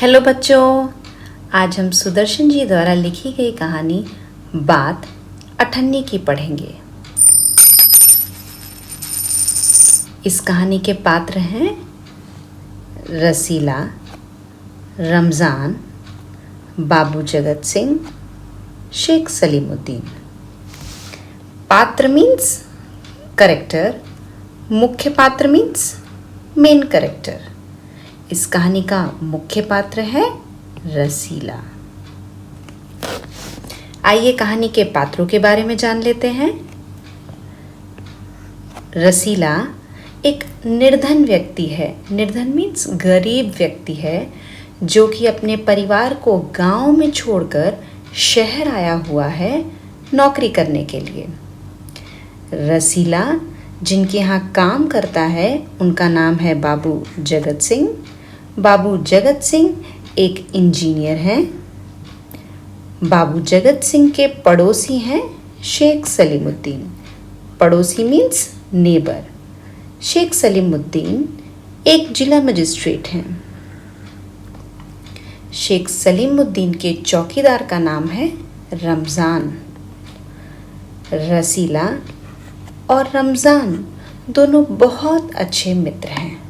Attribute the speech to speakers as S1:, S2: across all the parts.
S1: Hello बच्चों, आज हम सुदर्शन जी द्वारा लिखी गई कहानी बात अठन्नी की पढ़ेंगे। इस कहानी के पात्र हैं रसीला, रमज़ान, बाबू जगत सिंह, शेख सलीमुद्दीन। पात्र मीन्स करेक्टर, मुख्य पात्र मीन्स मेन करेक्टर। इस कहानी का मुख्य पात्र है रसीला। आइए कहानी के पात्रों के बारे में जान लेते हैं। रसीला एक निर्धन व्यक्ति है। निर्धन मीन्स गरीब व्यक्ति है जो कि अपने परिवार को गांव में छोड़कर शहर आया हुआ है नौकरी करने के लिए। रसीला जिनके यहाँ काम करता है उनका नाम है बाबू जगत सिंह। बाबू जगत सिंह एक इंजीनियर हैं। बाबू जगत सिंह के पड़ोसी हैं शेख सलीमुद्दीन। पड़ोसी मीन्स नेबर। शेख सलीमुद्दीन एक जिला मजिस्ट्रेट हैं। शेख सलीमुद्दीन के चौकीदार का नाम है रमज़ान। रसीला और रमज़ान दोनों बहुत अच्छे मित्र हैं।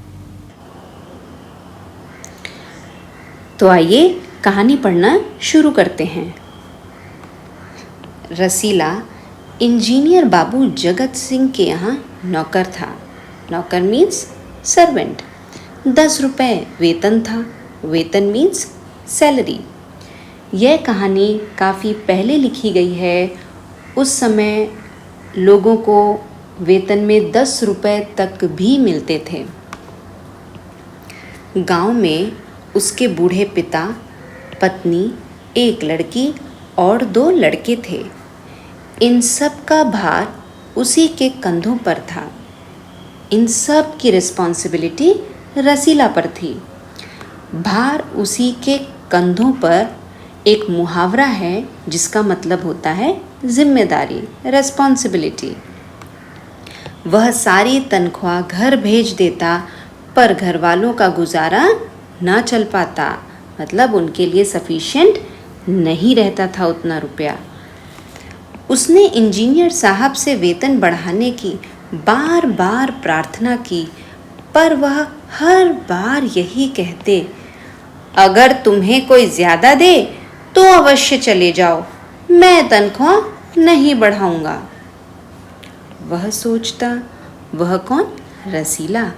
S2: तो आइए कहानी पढ़ना शुरू करते हैं। रसीला इंजीनियर बाबू जगत सिंह के यहाँ नौकर था। नौकर मीन्स सर्वेंट। 10 रुपये वेतन था। वेतन मीन्स सैलरी। यह कहानी काफ़ी पहले लिखी गई है। उस समय लोगों को वेतन में 10 रुपये तक भी मिलते थे। गांव में उसके बूढ़े पिता, पत्नी, एक लड़की और 2 लड़के थे। इन सब का भार उसी के कंधों पर था। इन सब की रिस्पॉन्सिबिलिटी रसीला पर थी। भार उसी के कंधों पर एक मुहावरा है जिसका मतलब होता है जिम्मेदारी, रिस्पॉन्सिबिलिटी। वह सारी तनख्वाह घर भेज देता पर घर वालों का गुजारा ना चल पाता। मतलब उनके लिए सफिशिएंट नहीं रहता था उतना रुपया। उसने इंजीनियर साहब से वेतन बढ़ाने की बार बार प्रार्थना की पर वह हर बार यही कहते, अगर तुम्हें कोई ज़्यादा दे तो अवश्य चले जाओ, मैं तनख्वाह नहीं बढ़ाऊंगा। वह सोचता, वह कौन? रसीला।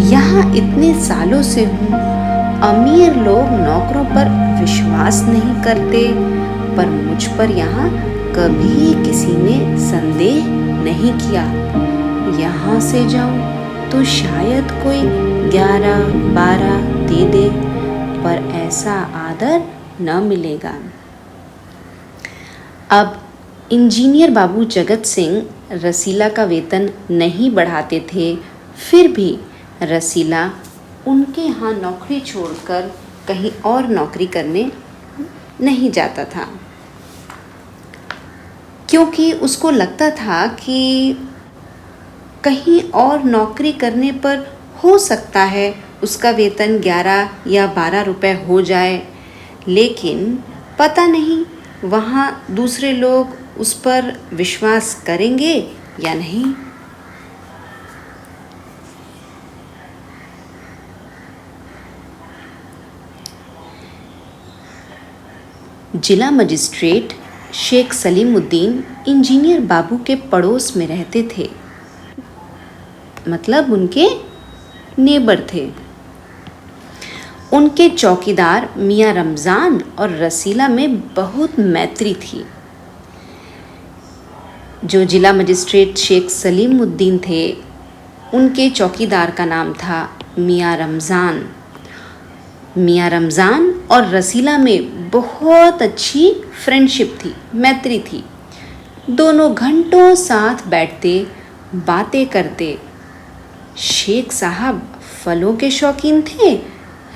S2: यहाँ इतने सालों से हूँ, अमीर लोग नौकरों पर विश्वास नहीं करते पर मुझ पर यहाँ कभी किसी ने संदेह नहीं किया। यहाँ से जाऊँ तो शायद कोई 11-12 दे दे पर ऐसा आदर न मिलेगा। अब इंजीनियर बाबू जगत सिंह रसीला का वेतन नहीं बढ़ाते थे, फिर भी रसीला उनके यहाँ नौकरी छोड़कर कहीं और नौकरी करने नहीं जाता था, क्योंकि उसको लगता था कि कहीं और नौकरी करने पर हो सकता है उसका वेतन 11 या 12 रुपए हो जाए, लेकिन पता नहीं वहाँ दूसरे लोग उस पर विश्वास करेंगे या नहीं। जिला मजिस्ट्रेट शेख सलीमुद्दीन इंजीनियर बाबू के पड़ोस में रहते थे। मतलब उनके नेबर थे। उनके चौकीदार मियाँ रमज़ान और रसीला में बहुत मैत्री थी। जो जिला मजिस्ट्रेट शेख सलीमुद्दीन थे उनके चौकीदार का नाम था मियाँ रमज़ान। मियाँ रमज़ान और रसीला में बहुत अच्छी फ्रेंडशिप थी, मैत्री थी। दोनों घंटों साथ बैठते, बातें करते। शेख साहब फलों के शौकीन थे।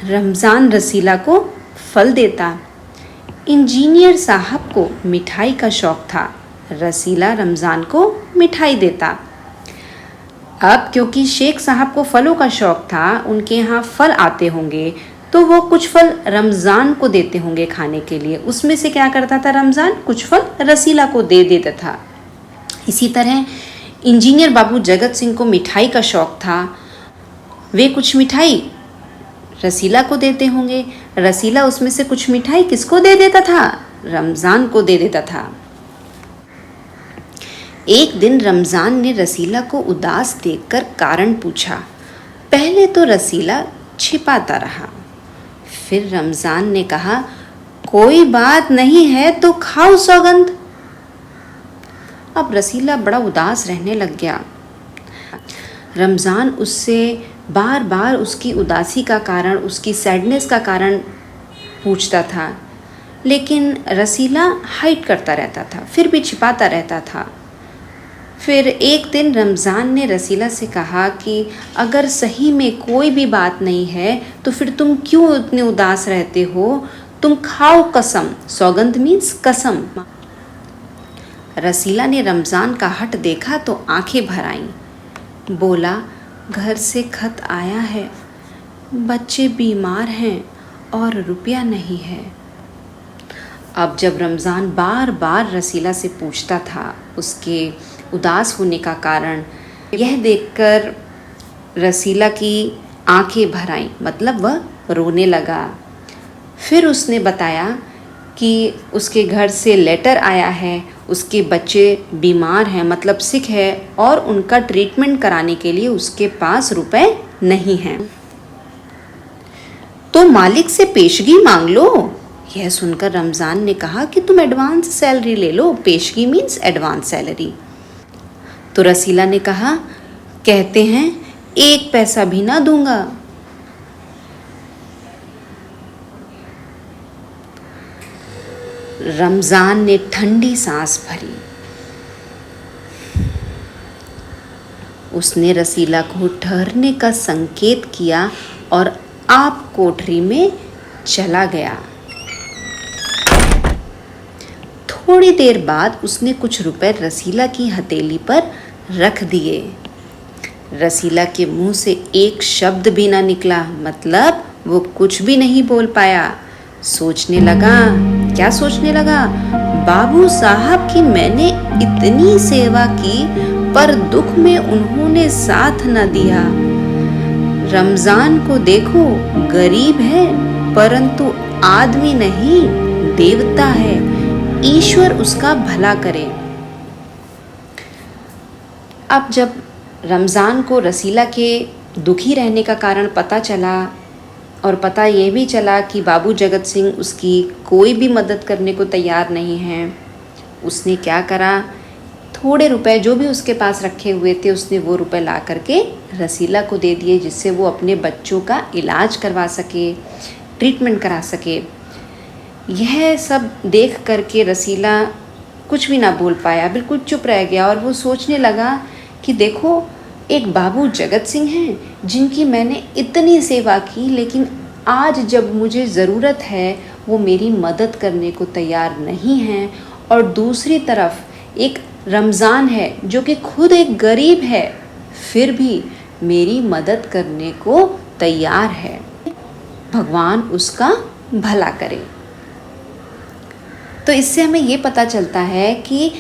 S2: रमज़ान रसीला को फल देता। इंजीनियर साहब को मिठाई का शौक़ था। रसीला रमज़ान को मिठाई देता। अब क्योंकि शेख साहब को फलों का शौक़ था, उनके यहाँ फल आते होंगे तो वो कुछ फल रमज़ान को देते होंगे खाने के लिए। उसमें से क्या करता था रमज़ान, कुछ फल रसीला को दे देता था। इसी तरह इंजीनियर बाबू जगत सिंह को मिठाई का शौक़ था। वे कुछ मिठाई रसीला को देते होंगे। रसीला उसमें से कुछ मिठाई किसको दे देता था, रमज़ान को दे देता था। एक दिन रमज़ान ने रसीला को उदास देखकर कारण पूछा। पहले तो रसीला छिपाता रहा, फिर रमज़ान ने कहा, कोई बात नहीं है तो खाओ सौगंध। अब रसीला बड़ा उदास रहने लग गया। रमज़ान उससे बार बार उसकी उदासी का कारण, उसकी सैडनेस का कारण पूछता था, लेकिन रसीला हाइड करता रहता था, फिर भी छिपाता रहता था। फिर एक दिन रमज़ान ने रसीला से कहा कि अगर सही में कोई भी बात नहीं है तो फिर तुम क्यों इतने उदास रहते हो, तुम खाओ कसम। सौगंध मीन्स कसम। रसीला ने रमज़ान का हट देखा तो आंखें भर आईं। बोला, घर से खत आया है, बच्चे बीमार हैं और रुपया नहीं है। अब जब रमज़ान बार बार रसीला से पूछता था उसके उदास होने का कारण, यह देखकर रसीला की आंखें भर आईं, मतलब वह रोने लगा। फिर उसने बताया कि उसके घर से लेटर आया है, उसके बच्चे बीमार हैं, मतलब सिक है, और उनका ट्रीटमेंट कराने के लिए उसके पास रुपए नहीं हैं। तो मालिक से पेशगी मांग लो। यह सुनकर रमज़ान ने कहा कि तुम एडवांस सैलरी ले लो। पेशगी मीन्स एडवांस सैलरी। तो रसीला ने कहा, कहते हैं 1 पैसा भी ना दूंगा। रमज़ान ने ठंडी सांस भरी। उसने रसीला को ठहरने का संकेत किया और आप कोठरी में चला गया। थोड़ी देर बाद उसने कुछ रुपए रसीला की हथेली पर रख दिए। रसीला के मुंह से एक शब्द भी ना निकला, मतलब वो कुछ भी नहीं बोल पाया। सोचने लगा, क्या सोचने लगा, बाबू साहब की मैंने इतनी सेवा की पर दुख में उन्होंने साथ न दिया। रमज़ान को देखो, गरीब है परंतु आदमी नहीं, देवता है, ईश्वर उसका भला करे। अब जब रमज़ान को रसीला के दुखी रहने का कारण पता चला और पता ये भी चला कि बाबू जगत सिंह उसकी कोई भी मदद करने को तैयार नहीं है, उसने क्या करा, थोड़े रुपए जो भी उसके पास रखे हुए थे उसने वो रुपए ला करके रसीला को दे दिए, जिससे वो अपने बच्चों का इलाज करवा सके, ट्रीटमेंट करा सके। यह सब देख करके रसीला कुछ भी ना बोल पाया, बिल्कुल चुप रह गया और वो सोचने लगा कि देखो, एक बाबू जगत सिंह हैं जिनकी मैंने इतनी सेवा की, लेकिन आज जब मुझे ज़रूरत है वो मेरी मदद करने को तैयार नहीं हैं। और दूसरी तरफ एक रमज़ान है जो कि खुद एक गरीब है, फिर भी मेरी मदद करने को तैयार है। भगवान उसका भला करे। तो इससे हमें ये पता चलता है कि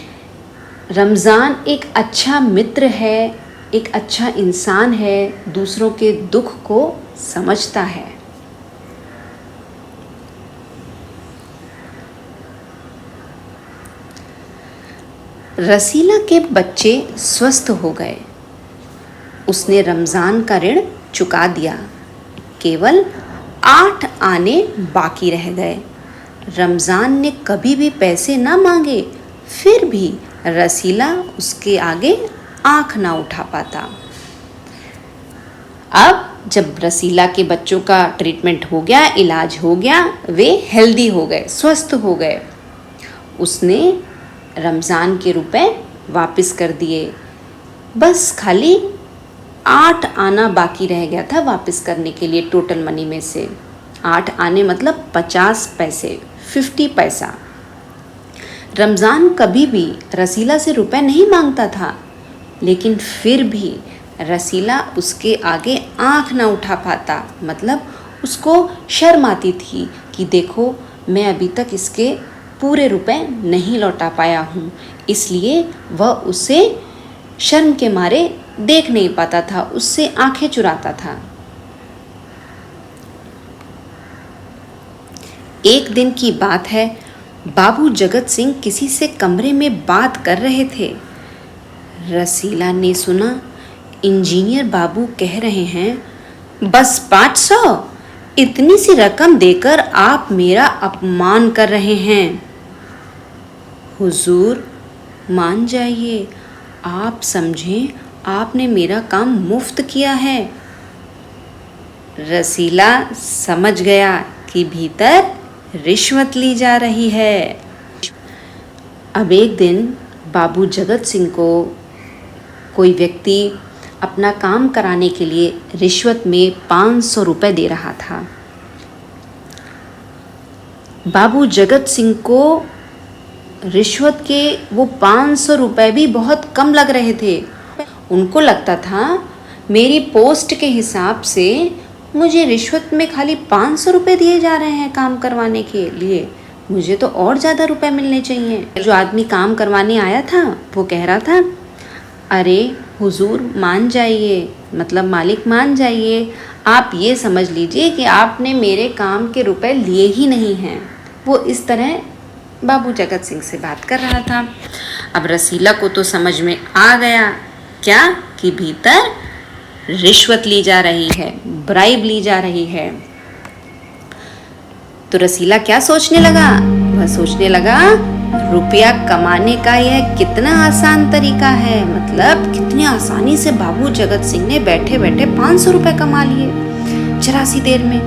S2: रमज़ान एक अच्छा मित्र है, एक अच्छा इंसान है, दूसरों के दुख को समझता है। रसीला के बच्चे स्वस्थ हो गए। उसने रमज़ान का ऋण चुका दिया। केवल 8 आने बाकी रह गए। रमज़ान ने कभी भी पैसे ना मांगे, फिर भी रसीला उसके आगे आँख ना उठा पाता। अब जब रसीला के बच्चों का ट्रीटमेंट हो गया, इलाज हो गया, वे हेल्दी हो गए, स्वस्थ हो गए, उसने रमज़ान के रुपए वापस कर दिए। बस खाली 8 आना बाकी रह गया था वापस करने के लिए। टोटल मनी में से 8 आने मतलब 50 पैसे, 50 पैसा। रमज़ान कभी भी रसीला से रुपए नहीं मांगता था, लेकिन फिर भी रसीला उसके आगे आँख ना उठा पाता, मतलब उसको शर्म आती थी कि देखो मैं अभी तक इसके पूरे रुपए नहीं लौटा पाया हूँ, इसलिए वह उसे शर्म के मारे देख नहीं पाता था, उससे आंखें चुराता था। एक दिन की बात है, बाबू जगत सिंह किसी से कमरे में बात कर रहे थे। रसीला ने सुना, इंजीनियर बाबू कह रहे हैं, बस 500, इतनी सी रकम देकर आप मेरा अपमान कर रहे हैं। हुजूर मान जाइए, आप समझें आपने मेरा काम मुफ्त किया है। रसीला समझ गया कि भीतर रिश्वत ली जा रही है। अब एक दिन बाबू जगत सिंह को कोई व्यक्ति अपना काम कराने के लिए रिश्वत में 500 रुपये दे रहा था। बाबू जगत सिंह को रिश्वत के वो 500 रुपये भी बहुत कम लग रहे थे। उनको लगता था मेरी पोस्ट के हिसाब से मुझे रिश्वत में खाली 500 रुपये दिए जा रहे हैं काम करवाने के लिए, मुझे तो और ज़्यादा रुपए मिलने चाहिए। जो आदमी काम करवाने आया था वो कह रहा था, अरे हुजूर मान जाइए, मतलब मालिक मान जाइए, आप ये समझ लीजिए कि आपने मेरे काम के रुपए लिए ही नहीं हैं। वो इस तरह बाबू जगत सिंह से बात कर रहा था। अब रसीला को तो समझ में आ गया क्या कि भीतर रिश्वत ली जा रही है, ब्राइब ली जा रही है। तो रसीला क्या सोचने लगा? वह सोचने लगा रुपया कमाने का यह कितना आसान तरीका है, मतलब कितनी आसानी से बाबू जगत सिंह ने बैठे बैठे 500 रुपये कमा लिए 84 देर में।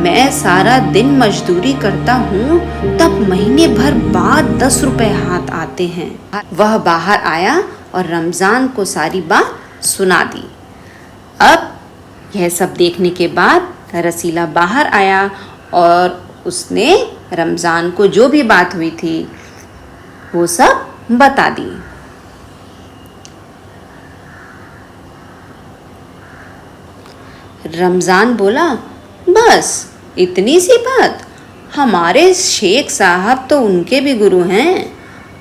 S2: मैं सारा दिन मजदूरी करता हूँ तब महीने भर बाद 10 रुपये हाथ आते हैं। वह बाहर आया और रमज़ान को सारी बात सुना दी। अब यह सब देखने के बाद रसीला बाहर आया और उसने रमज़ान को जो भी बात हुई थी वो सब बता दी। रमज़ान बोला, बस इतनी सी बात? हमारे शेख साहब तो उनके भी गुरु हैं,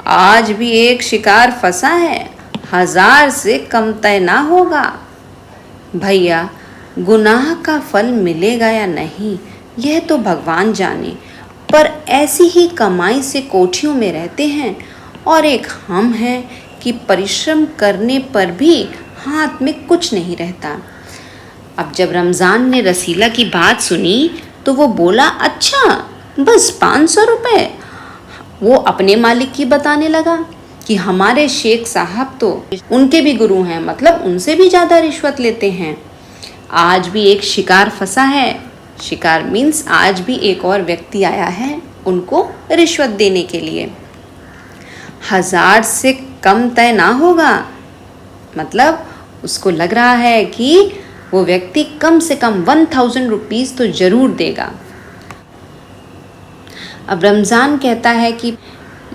S2: आज भी एक शिकार फंसा है, 1000 से कम तय ना होगा। भैया गुनाह का फल मिलेगा या नहीं यह तो भगवान जाने, पर ऐसी ही कमाई से कोठियों में रहते हैं और एक हम हैं कि परिश्रम करने पर भी हाथ में कुछ नहीं रहता। अब जब रमज़ान ने रसीला की बात सुनी तो वो बोला, अच्छा बस 500 रुपये? वो अपने मालिक की बताने लगा कि हमारे शेख साहब तो उनके भी गुरु हैं, मतलब उनसे भी ज़्यादा रिश्वत लेते हैं। आज भी एक शिकार फंसा है, शिकार मीन्स आज भी एक और व्यक्ति आया है उनको रिश्वत देने के लिए। 1000 से कम तय ना होगा, मतलब उसको लग रहा है कि वो व्यक्ति कम से कम 1000 रुपीज़ तो ज़रूर देगा। अब रमज़ान कहता है कि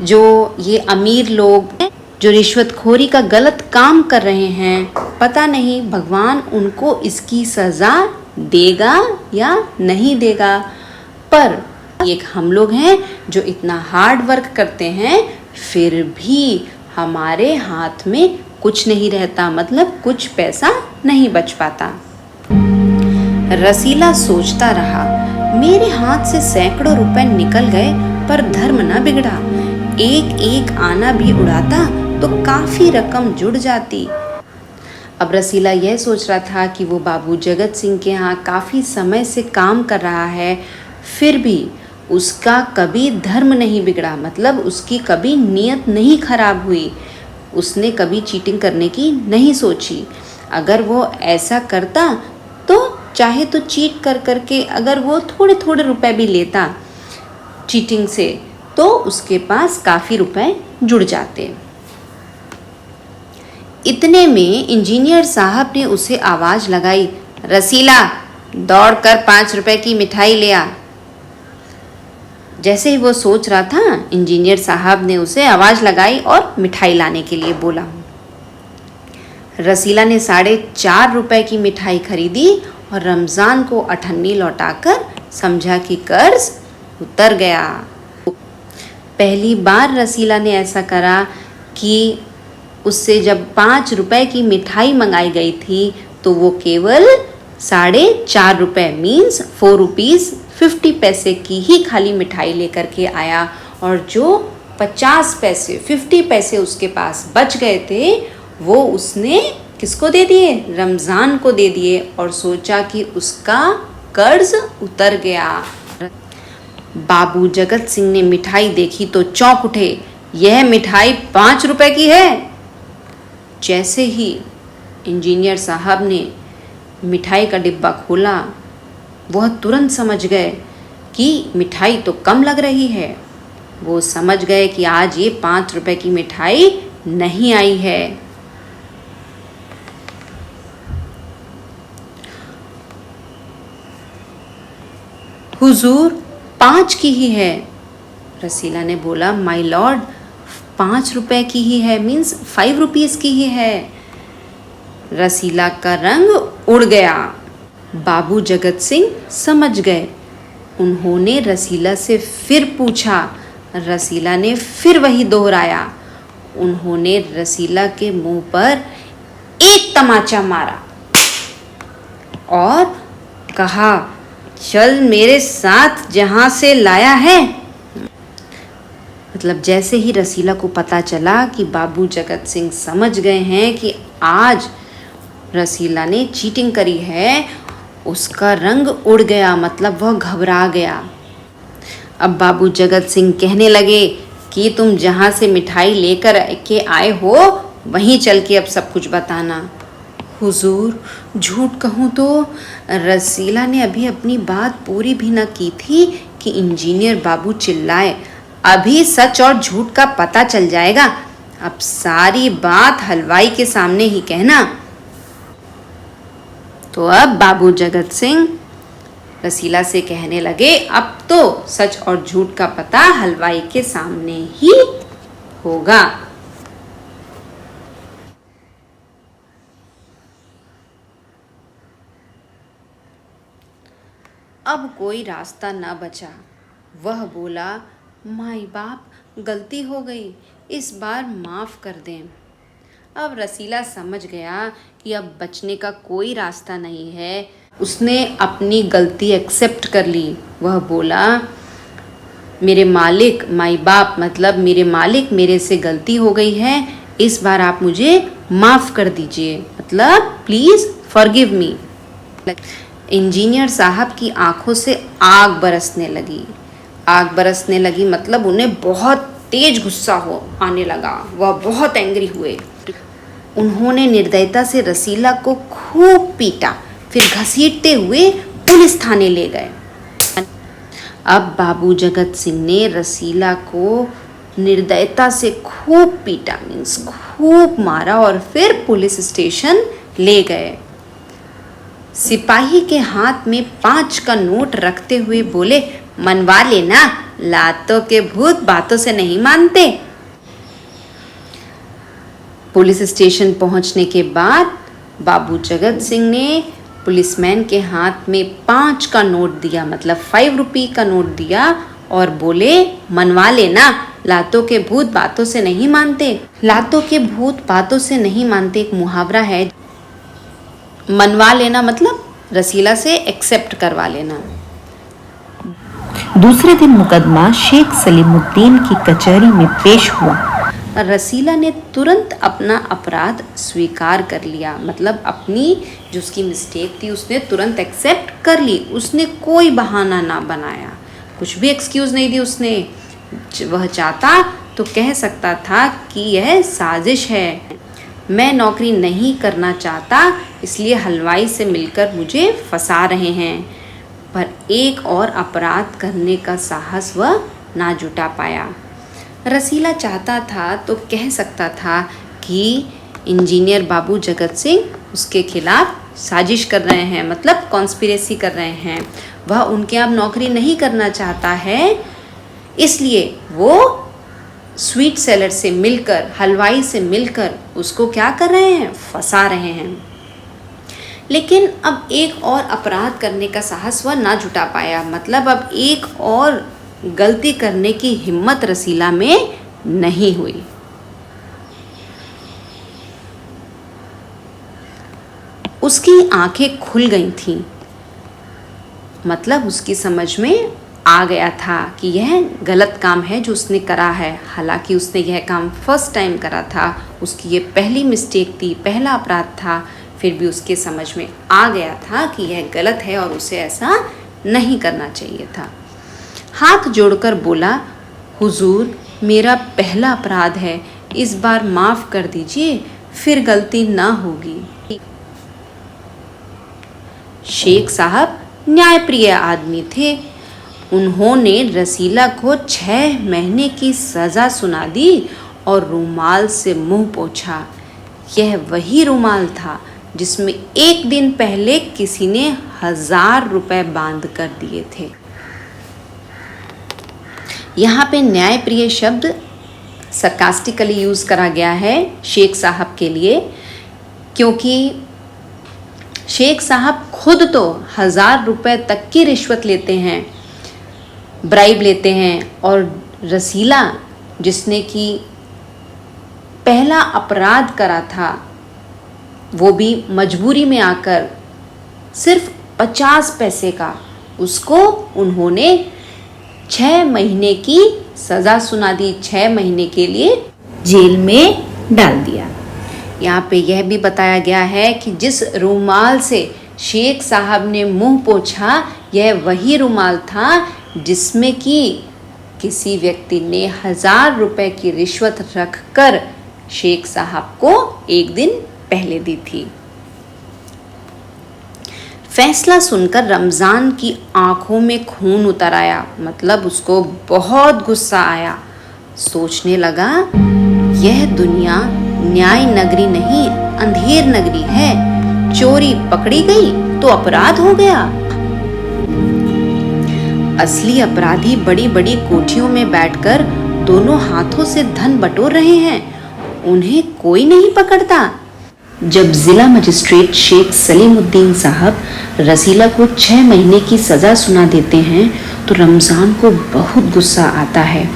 S2: जो ये अमीर लोग जो रिश्वतखोरी का गलत काम कर रहे हैं, पता नहीं भगवान उनको इसकी सज़ा देगा या नहीं देगा, पर एक हम लोग हैं जो इतना हार्ड वर्क करते हैं फिर भी हमारे हाथ में कुछ नहीं रहता, मतलब कुछ पैसा नहीं बच पाता। रसीला सोचता रहा, मेरे हाथ से सैकड़ों रुपए निकल गए पर धर्म न बिगड़ा, एक एक आना भी उड़ाता तो काफ़ी रकम जुड़ जाती। अब रसीला यह सोच रहा था कि वो बाबू जगत सिंह के यहाँ काफ़ी समय से काम कर रहा है, फिर भी उसका कभी धर्म नहीं बिगड़ा, मतलब उसकी कभी नीयत नहीं खराब हुई, उसने कभी चीटिंग करने की नहीं सोची। अगर वो ऐसा करता तो चाहे तो चीट कर करके अगर वो थोड़े थोड़े रुपए भी लेता चीटिंग से तो उसके पास काफ़ी रुपए जुड़ जाते। इतने में इंजीनियर साहब ने उसे आवाज़ लगाई, रसीला दौड़कर 5 रुपए की मिठाई ले आ। जैसे ही वो सोच रहा था इंजीनियर साहब ने उसे आवाज़ लगाई और मिठाई लाने के लिए बोला। रसीला ने 4.5 रुपए की मिठाई खरीदी और रमज़ान को अठन्नी लौटाकर समझा कि कर्ज उतर गया। पहली बार रसीला ने ऐसा करा कि उससे जब 5 रुपए की मिठाई मंगाई गई थी तो वो केवल 4.5 मीन्स 4 रुपीज़ 50 पैसे की ही खाली मिठाई लेकर के आया, और जो 50 पैसे उसके पास बच गए थे वो उसने किसको दे दिए? रमज़ान को दे दिए, और सोचा कि उसका कर्ज उतर गया। बाबू जगत सिंह ने मिठाई देखी तो चौंक उठे, यह मिठाई 5 रुपए की है। जैसे ही इंजीनियर साहब ने मिठाई का डिब्बा खोला, वह तुरंत समझ गए कि मिठाई तो कम लग रही है। वो समझ गए कि आज ये 5 रुपए की मिठाई नहीं आई है। हुजूर, 5 की ही है। रसीला ने बोला, माय लॉर्ड, 5 रुपए की ही है मीन्स 5 रुपीज़ की ही है। रसीला का रंग उड़ गया। बाबू जगत सिंह समझ गए। उन्होंने रसीला से फिर पूछा। रसीला ने फिर वही दोहराया। उन्होंने रसीला के मुंह पर एक तमाचा मारा और कहा, चल मेरे साथ जहां से लाया है। मतलब जैसे ही रसीला को पता चला कि बाबू जगत सिंह समझ गए हैं कि आज रसीला ने चीटिंग करी है, उसका रंग उड़ गया, मतलब वह घबरा गया। अब बाबू जगत सिंह कहने लगे कि तुम जहाँ से मिठाई लेकर के आए हो वहीं चल के अब सब कुछ बताना। हुजूर, झूठ कहूँ तो रसीला ने अभी अपनी बात पूरी भी न की थी कि इंजीनियर बाबू चिल्लाए, अभी सच और झूठ का पता चल जाएगा। अब सारी बात हलवाई के सामने ही कहना। तो अब बाबू जगत सिंह रसीला से कहने लगे, अब तो सच और झूठ का पता हलवाई के सामने ही होगा। अब कोई रास्ता न बचा। वह बोला, माई बाप, गलती हो गई, इस बार माफ़ कर दें। अब रसीला समझ गया कि अब बचने का कोई रास्ता नहीं है। उसने अपनी गलती एक्सेप्ट कर ली। वह बोला, मेरे मालिक, माई बाप मतलब मेरे मालिक, मेरे से गलती हो गई है, इस बार आप मुझे माफ़ कर दीजिए, मतलब प्लीज़ फॉरगिव मी। इंजीनियर साहब की आंखों से आग बरसने लगी। आग बरसने लगी मतलब उन्हें बहुत तेज गुस्सा आने लगा। वह बहुत एंग्री हुए। उन्होंने निर्दयता से रसीला को खूब पीटा, फिर घसीटते हुए पुलिस थाने ले गए। अब बाबू जगत सिंह ने रसीला को निर्दयता से खूब पीटा मीन्स खूब मारा और फिर पुलिस स्टेशन ले गए। सिपाही के हाथ में 5 का नोट रखते हुए बोले, मनवा लेना, लातों के भूत बातों से नहीं मानते। पुलिस स्टेशन पहुंचने के बाद बाबू जगत सिंह ने पुलिसमैन के हाथ में 5 का नोट दिया, मतलब 5 रुपये का नोट दिया और बोले, मनवा लेना, लातों के भूत बातों से नहीं मानते। लातों के भूत बातों से नहीं मानते एक मुहावरा है। मनवा लेना मतलब रसीला से एक्सेप्ट करवा लेना।
S1: दूसरे दिन मुकदमा शेख सलीमुद्दीन की कचहरी में पेश हुआ।
S2: रसीला ने तुरंत अपना अपराध स्वीकार कर लिया, मतलब अपनी जो उसकी मिस्टेक थी उसने तुरंत एक्सेप्ट कर ली। उसने कोई बहाना ना बनाया, कुछ भी एक्सक्यूज़ नहीं दी उसने। वह चाहता तो कह सकता था कि यह साजिश है, मैं नौकरी नहीं करना चाहता इसलिए हलवाई से मिलकर मुझे फंसा रहे हैं। पर एक और अपराध करने का साहस वह ना जुटा पाया। रसीला चाहता था तो कह सकता था कि इंजीनियर बाबू जगत सिंह उसके खिलाफ साजिश कर रहे हैं, मतलब कॉन्स्पिरेसी कर रहे हैं। वह उनके अब नौकरी नहीं करना चाहता है, इसलिए वो स्वीट सेलर से मिलकर, हलवाई से मिलकर उसको क्या कर रहे हैं, फंसा रहे हैं। लेकिन अब एक और अपराध करने का साहस वह ना जुटा पाया। मतलब अब एक और गलती करने की हिम्मत रसीला में नहीं हुई। उसकी आंखें खुल गई थीं। मतलब उसकी समझ में आ गया था कि यह गलत काम है जो उसने करा है। हालांकि उसने यह काम फर्स्ट टाइम करा था, उसकी ये पहली मिस्टेक थी, पहला अपराध था, फिर भी उसके समझ में आ गया था कि यह गलत है और उसे ऐसा नहीं करना चाहिए था। हाथ जोड़कर बोला, हुजूर, मेरा पहला अपराध है, इस बार माफ़ कर दीजिए, फिर गलती ना होगी। शेख साहब न्यायप्रिय आदमी थे। उन्होंने रसीला को 6 महीने की सज़ा सुना दी और रुमाल से मुंह पोंछा। यह वही रुमाल था जिसमें एक दिन पहले किसी ने 1000 रुपए बांध कर दिए थे। यहाँ पे न्यायप्रिय शब्द सरकास्टिकली यूज़ करा गया है शेख साहब के लिए, क्योंकि शेख साहब खुद तो 1000 रुपए तक की रिश्वत लेते हैं, ब्राइब लेते हैं, और रसीला जिसने कि पहला अपराध करा था, वो भी मजबूरी में आकर सिर्फ 50 पैसे का, उसको उन्होंने 6 महीने की सज़ा सुना दी, 6 महीने के लिए जेल में डाल दिया। यहाँ पे यह भी बताया गया है कि जिस रुमाल से शेख साहब ने मुंह पोंछा, यह वही रुमाल था जिसमें कि किसी व्यक्ति ने 1000 रुपए की रिश्वत रखकर शेख साहब को एक दिन पहले दी थी। फैसला सुनकर रमज़ान की आंखों में खून उतर आया। मतलब उसको बहुत गुस्सा आया। सोचने लगा, यह दुनिया न्याय नगरी नहीं, अंधेर नगरी है। चोरी पकड़ी गई तो अपराध हो गया। असली अपराधी बड़ी बड़ी कोठियों में बैठकर दोनों हाथों से धन बटोर रहे हैं, उन्हें कोई नहीं पकड़ता। जब जिला मजिस्ट्रेट शेख सलीमुद्दीन साहब रसीला को 6 महीने की सज़ा सुना देते हैं तो रमज़ान को बहुत गुस्सा आता है।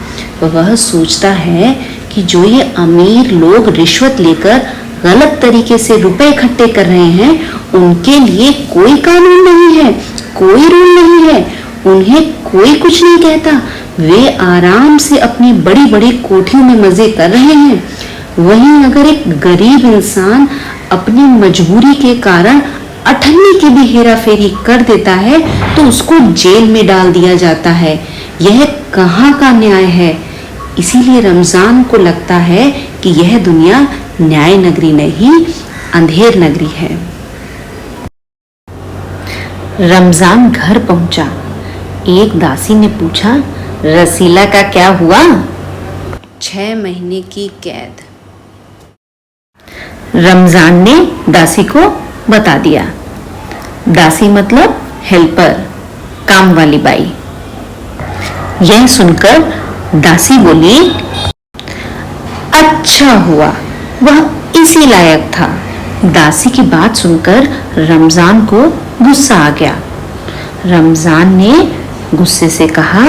S2: वह सोचता है कि जो ये अमीर लोग रिश्वत लेकर गलत तरीके से रुपए इकट्ठे कर रहे हैं, उनके लिए कोई कानून नहीं है, कोई रूल नहीं है, उन्हें कोई कुछ नहीं कहता। वे आराम से अपनी बड़ी बड़ी कोठियों में मज़े कर रहे हैं। वहीं अगर एक गरीब इंसान अपनी मजबूरी के कारण 8 की भी हेरा फेरी कर देता है तो उसको जेल में डाल दिया जाता है। यह कहाँ का न्याय है? इसीलिए रमज़ान को लगता है कि यह दुनिया न्याय नगरी नहीं, अंधेर नगरी है। रमज़ान घर पहुंचा। एक दासी ने पूछा, रसीला का क्या हुआ? 6 महीने की कैद। रमज़ान ने दासी को बता दिया। दासी मतलब हेल्पर, काम वाली बाई। यह सुनकर दासी बोली, अच्छा हुआ, वह इसी लायक था। दासी की बात सुनकर रमज़ान को गुस्सा आ गया। रमज़ान ने गुस्से से कहा,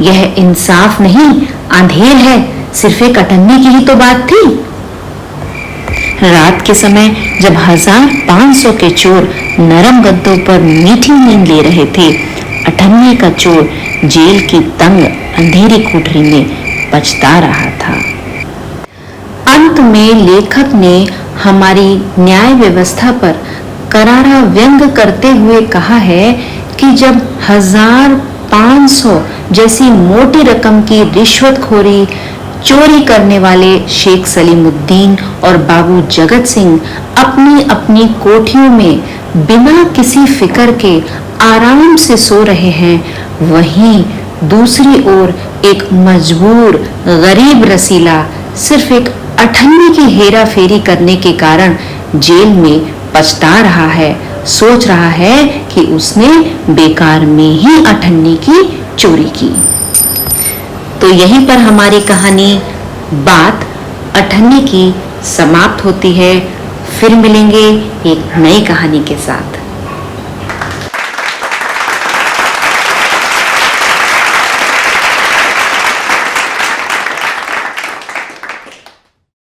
S2: यह इंसाफ नहीं, अंधेर है, सिर्फ एक अटन्नी की ही तो बात थी। रात के समय जब 1500 के चोर नरम गद्दों पर मीठी नींद ले रहे थे, 98 का चोर जेल की तंग अंधेरी कोठरी में पछता रहा था। अंत में लेखक ने हमारी न्याय व्यवस्था पर करारा व्यंग करते हुए कहा है कि जब 1500 जैसी मोटी रकम की रिश्वतखोरी चोरी करने वाले शेख सलीमुद्दीन और बाबू जगत सिंह अपनी अपनी कोठियों में बिना किसी फिक्र के आराम से सो रहे हैं, वहीं दूसरी ओर एक मजबूर गरीब रसीला सिर्फ एक 98 की हेरा फेरी करने के कारण जेल में पछता रहा है, सोच रहा है कि उसने बेकार में ही 98 की चोरी की। तो यहीं पर हमारी कहानी बात 98 की समाप्त होती है।
S1: फिर मिलेंगे एक नई कहानी के साथ।